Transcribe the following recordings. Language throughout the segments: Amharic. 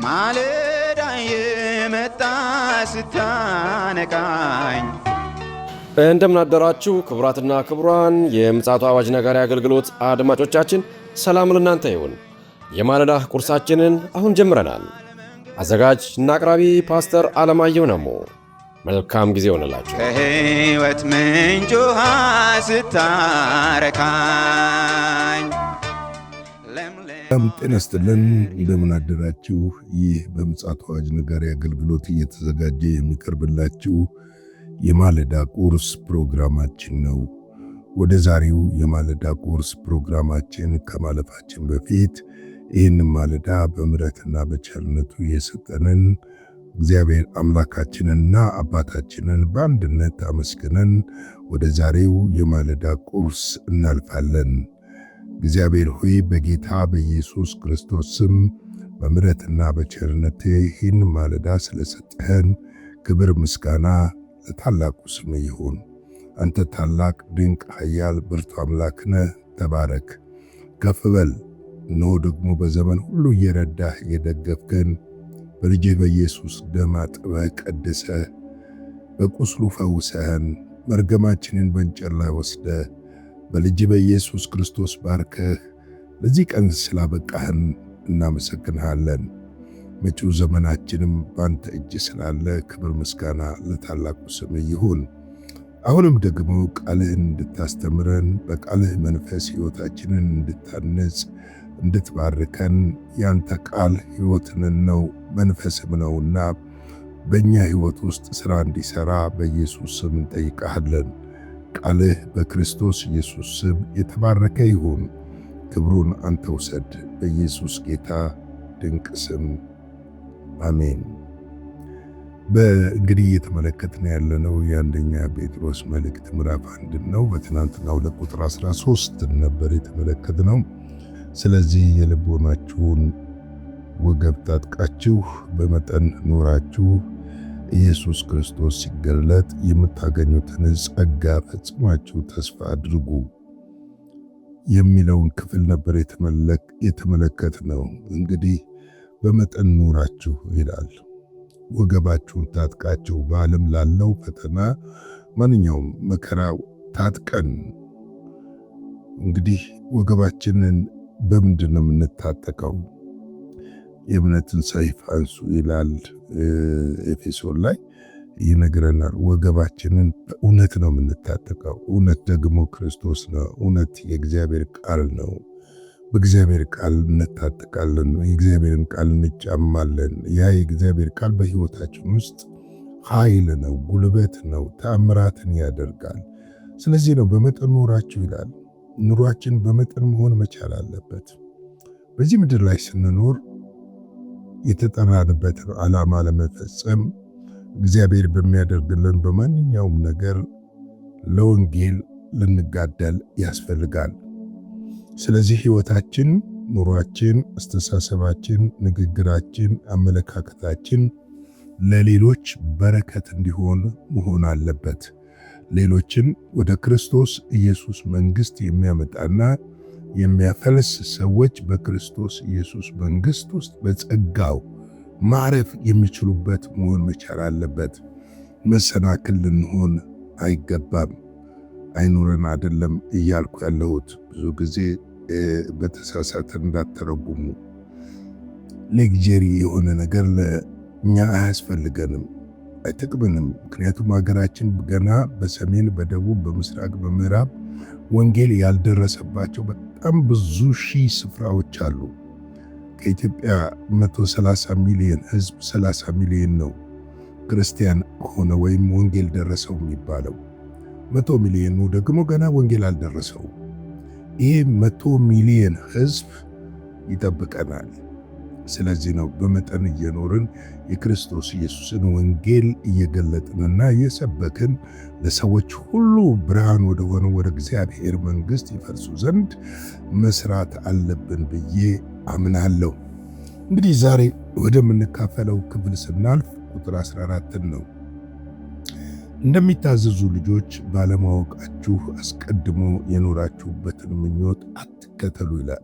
ማለዳ የመጣ ስታነቃኝ። እንደምን አደራችሁ ክቡራትና ክቡራን የምፅዓቱ አዋጅ ነጋሪ አገልግሎት አድማጮቻችን፣ ሰላም ለእናንተ ይሁን። የማለዳ ቁርሳችንን አሁን ጀምረናል። አዘጋጅ እና አቅራቢ ፓስተር አለማየሁ ነሞ። መልካም ጊዜ ሆነላችሁ። ከሕይወት ምንጭ ውሃ ስታረካኝ። ጤና ይስጥልን፣ እንደምን አደራችሁ። ይህ በምፅዓቱ አዋጅ ነጋሪ አገልግሎት እየተዘጋጀ የሚቀርብላችሁ የማለዳ ቁርስ ፕሮግራማችን ነው። ወደ ዛሬው የማለዳ ቁርስ ፕሮግራማችን ከማለፋችን በፊት ይህን ማለዳ በምሕረትና በቸርነቱ የሰጠንን እግዚአብሔር አምላካችንንና አባታችንን በአንድነት አመስግነን ወደ ዛሬው የማለዳ ቁርስ እናልፋለን። እግዚአብሔር ሆይ በጌታ በኢየሱስ ክርስቶስ ስም በምሕረትና በቸርነት ይህን ማለዳ ስለሰጠህን ክብር ምስጋና ለታላቁ ስም ይሁን። አንተ ታላቅ ድንቅ ኃያል ብርቱ አምላክ ነህ። ተባረክ፣ ከፍ በል። እነሆ ደግሞ በዘመን ሁሉ እየረዳህ እየደገፍከን በልጅህ በኢየሱስ ደም አጥበህ ቀድሰህ በቁስሉ ፈውሰህን መርገማችንን በእንጨት ላይ ወስደህ በልጅህ በኢየሱስ ክርስቶስ ባርከህ ለዚህ ቀን ስላበቃህን እናመሰግንሃለን። መጪው ዘመናችንም ባንተ እጅ ስላለ ክብር ምስጋና ለታላቁ ስም ይሁን። አሁንም ደግሞ ቃልህን እንድታስተምረን በቃልህ መንፈስ ሕይወታችንን እንድታነጽ እንድትባርከን ያንተ ቃል ሕይወትን ነው መንፈስም ነውና በእኛ ሕይወት ውስጥ ሥራ እንዲሠራ በኢየሱስ ስም እንጠይቃለን። ቃልህ በክርስቶስ ኢየሱስ ስም የተባረከ ይሁን። ክብሩን አንተ ውሰድ፣ በኢየሱስ ጌታ ድንቅ ስም አሜን። በእንግዲህ እየተመለከትን ያለነው የአንደኛ ጴጥሮስ መልእክት ምዕራፍ 1 ነው። በትናንትናው ቁጥር 13 ነበር የተመለከትነው። ስለዚህ የልቦናችሁን ወገብ ታጥቃችሁ በመጠን ኖራችሁ ኢየሱስ ክርስቶስ ሲገለጥ የምታገኙትን ጸጋ ፈጽማችሁ ተስፋ አድርጉ የሚለውን ክፍል ነበር የተመለከትነው። እንግዲህ በመጠን ኖራችሁ ይላል። ወገባችሁን ታጥቃችሁ በዓለም ላለው ፈተና ማንኛውም መከራ ታጥቀን። እንግዲህ ወገባችንን በምንድን ነው የምንታጠቀው? የእምነትን ሰይፍ አንሱ ይላል ኤፌሶን ላይ ይነግረናል። ወገባችንን በእውነት ነው የምንታጠቀው። እውነት ደግሞ ክርስቶስ ነው። እውነት የእግዚአብሔር ቃል ነው። በእግዚአብሔር ቃል እንታጠቃለን። የእግዚአብሔርን ቃል እንጫማለን። ያ የእግዚአብሔር ቃል በሕይወታችን ውስጥ ኃይል ነው፣ ጉልበት ነው፣ ተአምራትን ያደርጋል። ስለዚህ ነው በመጠን ኑራችሁ ይላል። ኑሯችን በመጠን መሆን መቻል አለበት። በዚህ ምድር ላይ ስንኖር የተጠራንበትን ዓላማ ለመፈጸም እግዚአብሔር በሚያደርግልን በማንኛውም ነገር ለወንጌል ልንጋደል ያስፈልጋል። ስለዚህ ሕይወታችን፣ ኑሯችን፣ አስተሳሰባችን፣ ንግግራችን፣ አመለካከታችን ለሌሎች በረከት እንዲሆን መሆን አለበት። ሌሎችን ወደ ክርስቶስ ኢየሱስ መንግሥት የሚያመጣና የሚያፈልስ ሰዎች በክርስቶስ ኢየሱስ መንግሥት ውስጥ በጸጋው ማረፍ የሚችሉበት መሆን መቻል አለበት። መሰናክል ልንሆን አይገባም። አይኑረን አይደለም እያልኩ ያለሁት። ብዙ ጊዜ በተሳሳተ እንዳትተረጉሙ። ሌግጀሪ የሆነ ነገር ለእኛ አያስፈልገንም፣ አይጠቅምንም። ምክንያቱም ሀገራችን ገና በሰሜን፣ በደቡብ፣ በምስራቅ፣ በምዕራብ ወንጌል ያልደረሰባቸው በጣም ብዙ ሺህ ስፍራዎች አሉ። ከኢትዮጵያ 130 ሚሊዮን ሕዝብ 30 ሚሊዮን ነው ክርስቲያን ሆነ ወይም ወንጌል ደረሰው የሚባለው። 100 ሚሊዮኑ ደግሞ ገና ወንጌል አልደረሰው። ይሄ 100 ሚሊዮን ሕዝብ ይጠብቀናል። ስለዚህ ነው በመጠን እየኖርን የክርስቶስ ኢየሱስን ወንጌል እየገለጥንና እየሰበክን ለሰዎች ሁሉ ብርሃን ወደሆነ ወደ እግዚአብሔር መንግሥት ይፈልሱ ዘንድ መስራት አለብን ብዬ አምናለሁ። እንግዲህ ዛሬ ወደምንካፈለው ክፍል ስናልፍ ቁጥር 14 ነው። እንደሚታዘዙ ልጆች ባለማወቃችሁ አስቀድሞ የኖራችሁበትን ምኞት አትከተሉ ይላል።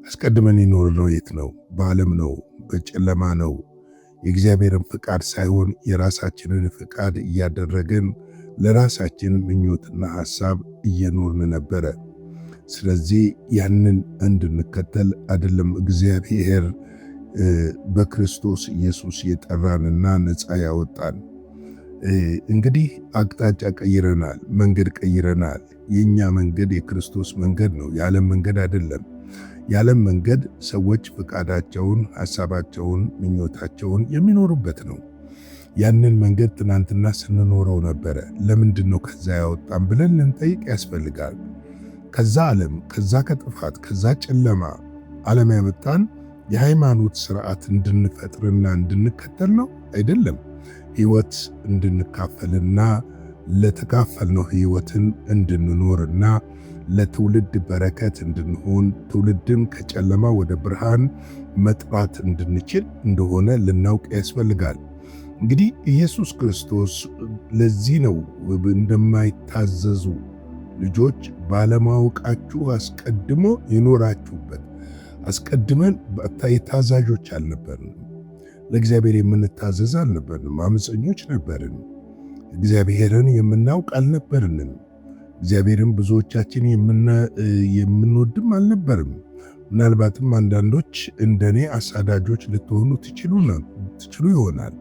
አስቀድመን የኖርነው የት ነው? በዓለም ነው። በጨለማ ነው። የእግዚአብሔርን ፍቃድ ሳይሆን የራሳችንን ፍቃድ እያደረግን ለራሳችን ምኞትና ሐሳብ እየኖርን ነበረ። ስለዚህ ያንን እንድንከተል አይደለም እግዚአብሔር በክርስቶስ ኢየሱስ የጠራንና ነፃ ያወጣን። እንግዲህ አቅጣጫ ቀይረናል፣ መንገድ ቀይረናል። የኛ መንገድ የክርስቶስ መንገድ ነው፣ የዓለም መንገድ አይደለም። የዓለም መንገድ ሰዎች ፍቃዳቸውን፣ ሐሳባቸውን፣ ምኞታቸውን የሚኖሩበት ነው። ያንን መንገድ ትናንትና ስንኖረው ነበረ። ለምንድን ነው ከዛ ያወጣን ብለን ልንጠይቅ ያስፈልጋል። ከዛ ዓለም፣ ከዛ ከጥፋት፣ ከዛ ጨለማ ዓለም ያመጣን የሃይማኖት ስርዓት እንድንፈጥርና እንድንከተል ነው አይደለም። ሕይወት እንድንካፈልና ለተካፈልነው ሕይወትን እንድንኖርና ለትውልድ በረከት እንድንሆን ትውልድን ከጨለማ ወደ ብርሃን መጥራት እንድንችል እንደሆነ ልናውቅ ያስፈልጋል። እንግዲህ ኢየሱስ ክርስቶስ ለዚህ ነው እንደማይታዘዙ ልጆች ባለማወቃችሁ አስቀድሞ የኖራችሁበት። አስቀድመን የታዛዦች አልነበርንም። ለእግዚአብሔር የምንታዘዝ አልነበርንም። አመፀኞች ነበርን። እግዚአብሔርን የምናውቅ አልነበርንም። እግዚአብሔርን ብዙዎቻችን የምንወድም አልነበርም። ምናልባትም አንዳንዶች እንደኔ አሳዳጆች ልትሆኑ ትችሉ ይሆናል።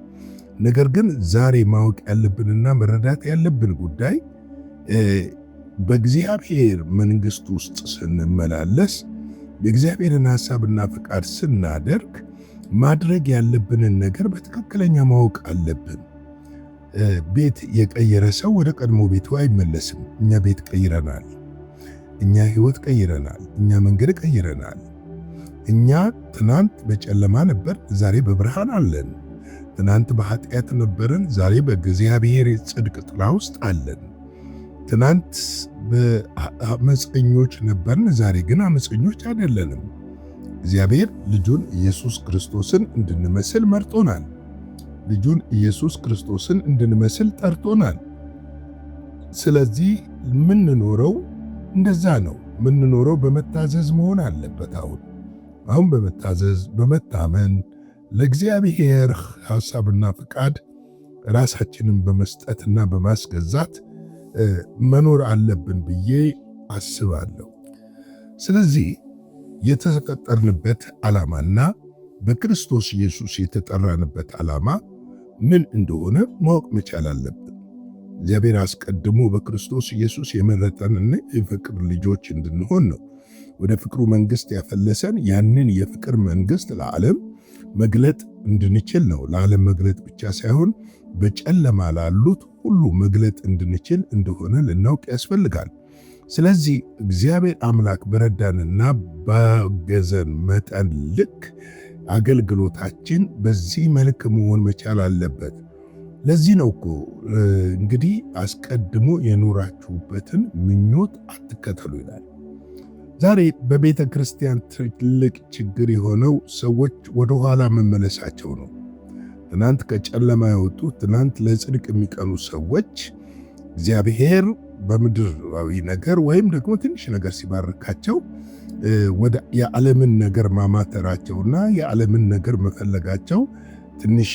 ነገር ግን ዛሬ ማወቅ ያለብንና መረዳት ያለብን ጉዳይ በእግዚአብሔር መንግሥት ውስጥ ስንመላለስ የእግዚአብሔርን ሐሳብና ፍቃድ ስናደርግ ማድረግ ያለብንን ነገር በትክክለኛ ማወቅ አለብን። ቤት የቀየረ ሰው ወደ ቀድሞ ቤቱ አይመለስም። እኛ ቤት ቀይረናል። እኛ ሕይወት ቀይረናል። እኛ መንገድ ቀይረናል። እኛ ትናንት በጨለማ ነበር፣ ዛሬ በብርሃን አለን። ትናንት በኃጢአት ነበርን፣ ዛሬ በእግዚአብሔር የጽድቅ ጥላ ውስጥ አለን። ትናንት በአመፀኞች ነበርን፣ ዛሬ ግን አመፀኞች አይደለንም። እግዚአብሔር ልጁን ኢየሱስ ክርስቶስን እንድንመስል መርጦናል። ልጁን ኢየሱስ ክርስቶስን እንድንመስል ጠርቶናል። ስለዚህ የምንኖረው እንደዛ ነው። የምንኖረው በመታዘዝ መሆን አለበት። አሁን በመታዘዝ በመታመን ለእግዚአብሔር ሐሳብና ፍቃድ ራሳችንን በመስጠትና በማስገዛት መኖር አለብን ብዬ አስባለሁ። ስለዚህ የተቀጠርንበት ዓላማና በክርስቶስ ኢየሱስ የተጠራንበት ዓላማ ምን እንደሆነ ማወቅ መቻል አለብን። እግዚአብሔር አስቀድሞ በክርስቶስ ኢየሱስ የመረጠንና የፍቅር ልጆች እንድንሆን ነው። ወደ ፍቅሩ መንግሥት ያፈለሰን ያንን የፍቅር መንግሥት ለዓለም መግለጥ እንድንችል ነው። ለዓለም መግለጥ ብቻ ሳይሆን በጨለማ ላሉት ሁሉ መግለጥ እንድንችል እንደሆነ ልናውቅ ያስፈልጋል። ስለዚህ እግዚአብሔር አምላክ በረዳንና ባገዘን መጠን ልክ አገልግሎታችን በዚህ መልክ መሆን መቻል አለበት። ለዚህ ነው እኮ እንግዲህ አስቀድሞ የኖራችሁበትን ምኞት አትከተሉ ይላል። ዛሬ በቤተ ክርስቲያን ትልቅ ችግር የሆነው ሰዎች ወደ ኋላ መመለሳቸው ነው። ትናንት ከጨለማ የወጡ ትናንት ለጽድቅ የሚቀኑ ሰዎች እግዚአብሔር በምድራዊ ነገር ወይም ደግሞ ትንሽ ነገር ሲባርካቸው ወደ የዓለምን ነገር ማማተራቸውና የዓለምን ነገር መፈለጋቸው ትንሽ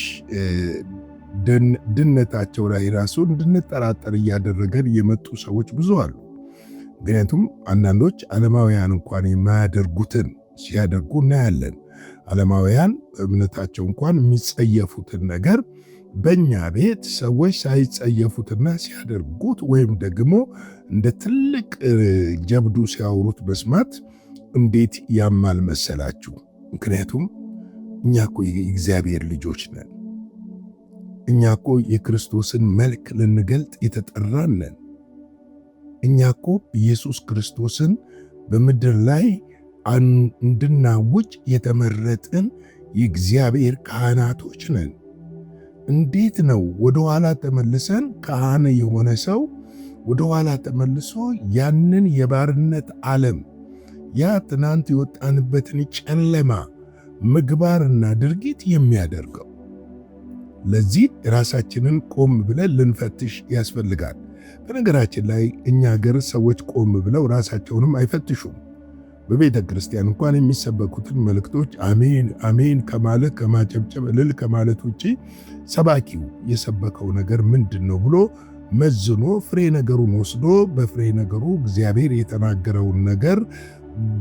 ድነታቸው ላይ ራሱ እንድንጠራጠር እያደረገን የመጡ ሰዎች ብዙ አሉ። ምክንያቱም አንዳንዶች ዓለማውያን እንኳን የማያደርጉትን ሲያደርጉ እናያለን። ዓለማውያን እምነታቸው እንኳን የሚጸየፉትን ነገር በእኛ ቤት ሰዎች ሳይጸየፉትና ሲያደርጉት ወይም ደግሞ እንደ ትልቅ ጀብዱ ሲያወሩት መስማት እንዴት ያማል መሰላችሁ? ምክንያቱም እኛ እኮ የእግዚአብሔር ልጆች ነን። እኛ እኮ የክርስቶስን መልክ ልንገልጥ የተጠራን ነን። እኛ እኮ ኢየሱስ ክርስቶስን በምድር ላይ እንድናውጅ የተመረጥን የእግዚአብሔር ካህናቶች ነን። እንዴት ነው ወደ ኋላ ተመልሰን ካህን የሆነ ሰው ወደ ኋላ ተመልሶ ያንን የባርነት ዓለም ያ ትናንት የወጣንበትን ጨለማ ምግባርና ድርጊት የሚያደርገው? ለዚህ ራሳችንን ቆም ብለን ልንፈትሽ ያስፈልጋል። በነገራችን ላይ እኛ ሀገር ሰዎች ቆም ብለው ራሳቸውንም አይፈትሹም። በቤተ ክርስቲያን እንኳን የሚሰበኩትን መልእክቶች አሜን አሜን ከማለት ከማጨብጨብ እልል ከማለት ውጪ ሰባኪው የሰበከው ነገር ምንድነው ብሎ መዝኖ ፍሬ ነገሩን ወስዶ በፍሬ ነገሩ እግዚአብሔር የተናገረውን ነገር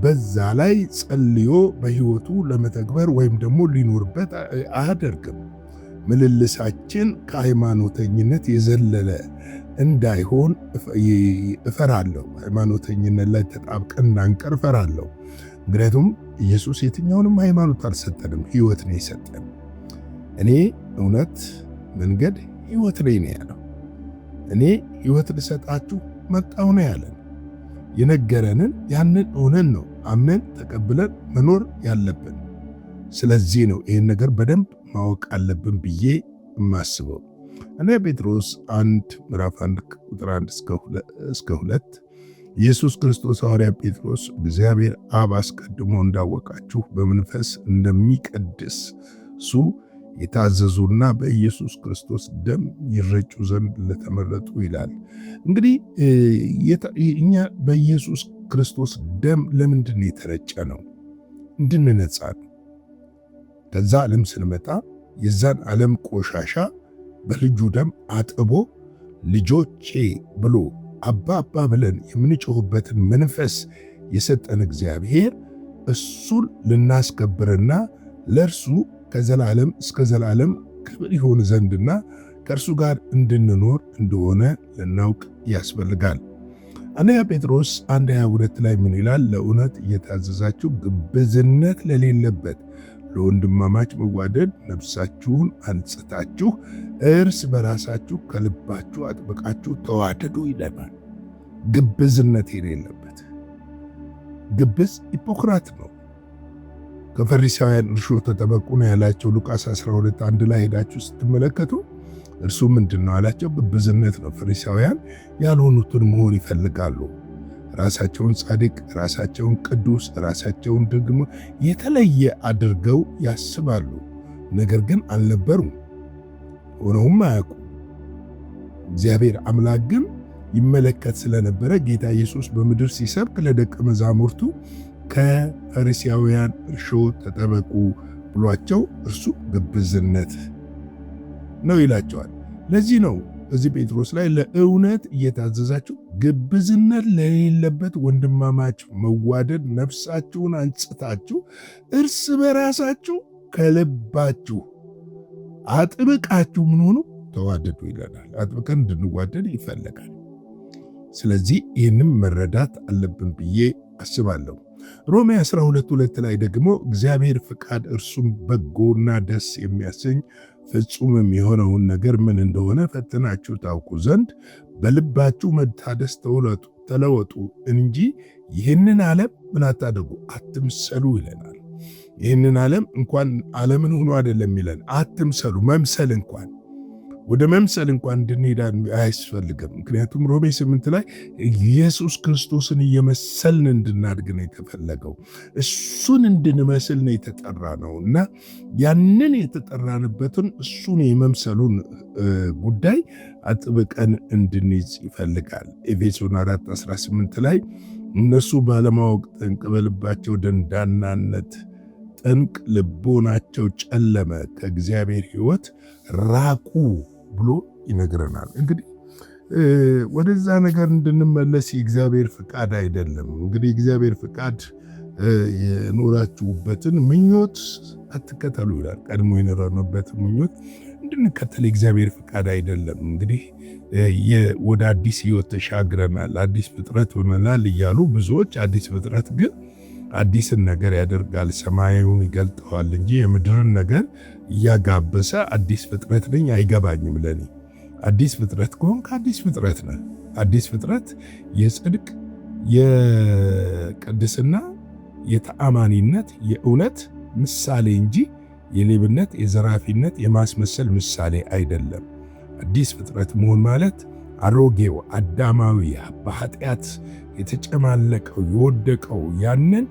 በዛ ላይ ጸልዮ በሕይወቱ ለመተግበር ወይም ደግሞ ሊኖርበት አያደርግም። ምልልሳችን ከሃይማኖተኝነት የዘለለ እንዳይሆን እፈራለሁ። ሃይማኖተኝነት ላይ ተጣብቀን እንዳንቀር እፈራለሁ። ምክንያቱም ኢየሱስ የትኛውንም ሃይማኖት አልሰጠንም፣ ሕይወት ነው የሰጠን። እኔ እውነት፣ መንገድ፣ ሕይወት ነኝ ነው ያለው። እኔ ሕይወት ልሰጣችሁ መጣሁ ነው ያለን። የነገረንን ያንን እውነት ነው አምነን ተቀብለን መኖር ያለብን። ስለዚህ ነው ይህን ነገር በደንብ ማወቅ አለብን ብዬ የማስበው። እኔ ጴጥሮስ 1 ምዕራፍ 1 ቁጥር 1 እስከ 2 ኢየሱስ ክርስቶስ ሐዋርያ ጴጥሮስ እግዚአብሔር አብ አስቀድሞ እንዳወቃችሁ በመንፈስ እንደሚቀድስ እሱ የታዘዙና በኢየሱስ ክርስቶስ ደም ይረጩ ዘንድ ለተመረጡ ይላል። እንግዲህ እኛ በኢየሱስ ክርስቶስ ደም ለምንድን የተረጨ ነው? እንድንነጻ ነው። ከዛ ዓለም ስንመጣ የዛን ዓለም ቆሻሻ በልጁ ደም አጥቦ ልጆቼ ብሎ አባ አባ ብለን የምንጮህበትን መንፈስ የሰጠን እግዚአብሔር እሱን ልናስከብርና ለእርሱ ከዘላለም እስከ ዘላለም ክብር ይሆን ዘንድና ከእርሱ ጋር እንድንኖር እንደሆነ ልናውቅ ያስፈልጋል። አንደኛ ጴጥሮስ 1:22 ላይ ምን ይላል? ለእውነት እየታዘዛችሁ ግብዝነት ለሌለበት ለወንድማማች መዋደድ ነፍሳችሁን አንጽታችሁ እርስ በራሳችሁ ከልባችሁ አጥብቃችሁ ተዋደዱ ይለናል። ግብዝነት የሌለበት። ግብዝ ሂፖክራት ነው። ከፈሪሳውያን እርሾ ተጠበቁ ነው ያላቸው። ሉቃስ 12:1 ላይ ሄዳችሁ ስትመለከቱ እርሱ ምንድነው አላቸው? ግብዝነት ነው። ፈሪሳውያን ያልሆኑትን መሆን ይፈልጋሉ። ራሳቸውን ጻድቅ፣ ራሳቸውን ቅዱስ፣ ራሳቸውን ደግሞ የተለየ አድርገው ያስባሉ። ነገር ግን አልነበሩም፣ ሆነውም አያውቁም። እግዚአብሔር አምላክ ግን ይመለከት ስለነበረ ጌታ ኢየሱስ በምድር ሲሰብክ ለደቀ መዛሙርቱ ከፈሪሳውያን እርሾ ተጠበቁ ብሏቸው እርሱ ግብዝነት ነው ይላቸዋል። ለዚህ ነው እዚህ ጴጥሮስ ላይ ለእውነት እየታዘዛችሁ ግብዝነት ለሌለበት ወንድማማች መዋደድ ነፍሳችሁን አንጽታችሁ እርስ በራሳችሁ ከልባችሁ አጥብቃችሁ ምን ሆኑ ተዋደዱ ይለናል። አጥብቀን እንድንዋደድ ይፈለጋል። ስለዚህ ይህንም መረዳት አለብን ብዬ አስባለሁ። ሮሜ 12:2 ላይ ደግሞ እግዚአብሔር ፍቃድ እርሱም በጎና ደስ የሚያሰኝ ፍጹም የሚሆነውን ነገር ምን እንደሆነ ፈትናችሁ ታውቁ ዘንድ በልባችሁ መታደስ ተለወጡ እንጂ ይህንን ዓለም ምን አታድርጉ አትምሰሉ ይለናል። ይህንን ዓለም እንኳን ዓለምን ሆኖ አይደለም ይለን፣ አትምሰሉ። መምሰል እንኳን ወደ መምሰል እንኳን እንድንሄድ አያስፈልግም። ምክንያቱም ሮሜ 8 ላይ ኢየሱስ ክርስቶስን እየመሰልን እንድናድግ ነው የተፈለገው። እሱን እንድንመስል ነው የተጠራ ነው እና ያንን የተጠራንበትን እሱን የመምሰሉን ጉዳይ አጥብቀን እንድንይዝ ይፈልጋል። ኤፌሶን 4:18 ላይ እነሱ ባለማወቅ ጠንቅ በልባቸው ደንዳናነት ጠንቅ ልቦናቸው ጨለመ፣ ከእግዚአብሔር ሕይወት ራቁ ብሎ ይነግረናል። እንግዲህ ወደዛ ነገር እንድንመለስ የእግዚአብሔር ፍቃድ አይደለም። እንግዲህ የእግዚአብሔር ፍቃድ የኖራችሁበትን ምኞት አትከተሉ ይላል። ቀድሞ የኖርንበትን ምኞት እንድንከተል የእግዚአብሔር ፍቃድ አይደለም። እንግዲህ ወደ አዲስ ሕይወት ተሻግረናል፣ አዲስ ፍጥረት ሆነናል እያሉ ብዙዎች አዲስ ፍጥረት ግን አዲስን ነገር ያደርጋል፣ ሰማያዊውን ይገልጠዋል እንጂ የምድርን ነገር እያጋበሰ አዲስ ፍጥረት ነኝ አይገባኝም ለኔ። አዲስ ፍጥረት ከሆንክ አዲስ ፍጥረት ነህ። አዲስ ፍጥረት የጽድቅ፣ የቅድስና፣ የተአማኒነት፣ የእውነት ምሳሌ እንጂ የሌብነት፣ የዘራፊነት፣ የማስመሰል ምሳሌ አይደለም። አዲስ ፍጥረት መሆን ማለት አሮጌው አዳማዊ በኃጢአት የተጨማለቀው የወደቀው ያንን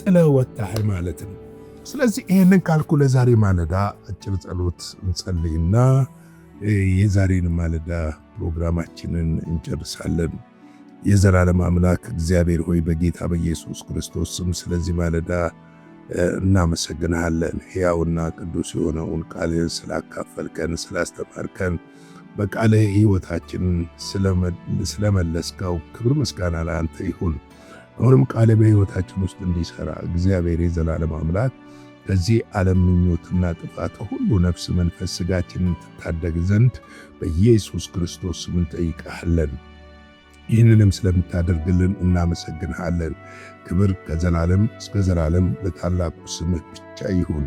ጥለህ ወጥተሃል ማለት ነው። ስለዚህ ይህንን ካልኩ ለዛሬ ማለዳ አጭር ጸሎት እንጸልይና የዛሬን ማለዳ ፕሮግራማችንን እንጨርሳለን። የዘላለም አምላክ እግዚአብሔር ሆይ በጌታ በኢየሱስ ክርስቶስ ስም ስለዚህ ማለዳ እናመሰግንሃለን። ሕያውና ቅዱስ የሆነውን ቃልህን ስላካፈልከን፣ ስላስተማርከን፣ በቃልህ ሕይወታችንን ስለመለስከው ክብር ምስጋና ለአንተ ይሁን። አሁንም ቃልህ በሕይወታችን ውስጥ እንዲሠራ እግዚአብሔር የዘላለም አምላክ ከዚህ ዓለም ምኞትና ጥፋት ሁሉ ነፍስ፣ መንፈስ፣ ሥጋችንን ትታደግ ዘንድ በኢየሱስ ክርስቶስ ስም እንጠይቅሃለን። ይህንንም ስለምታደርግልን እናመሰግንሃለን። ክብር ከዘላለም እስከ ዘላለም ለታላቁ ስምህ ብቻ ይሁን።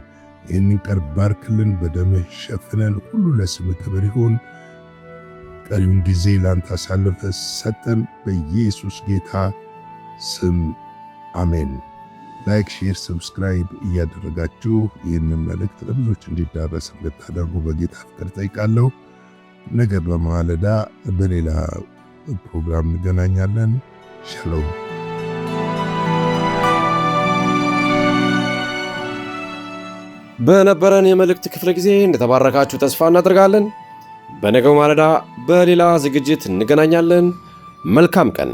ይህንን ቀን ባርክልን፣ በደምህ ሸፍነን፣ ሁሉ ለስምህ ክብር ይሁን። ቀሪውን ጊዜ ላንተ አሳልፈ ሰጠን፣ በኢየሱስ ጌታ ስም አሜን። ላይክ፣ ሼር፣ ሰብስክራይብ እያደረጋችሁ ይህንን መልእክት ለብዙዎች እንዲዳረስ እንድታደርጉ በጌታ ፍቅር ጠይቃለሁ። ነገ በማለዳ በሌላ ፕሮግራም እንገናኛለን። ሻሎም። በነበረን የመልእክት ክፍለ ጊዜ እንደተባረካችሁ ተስፋ እናደርጋለን። በነገው ማለዳ በሌላ ዝግጅት እንገናኛለን። መልካም ቀን።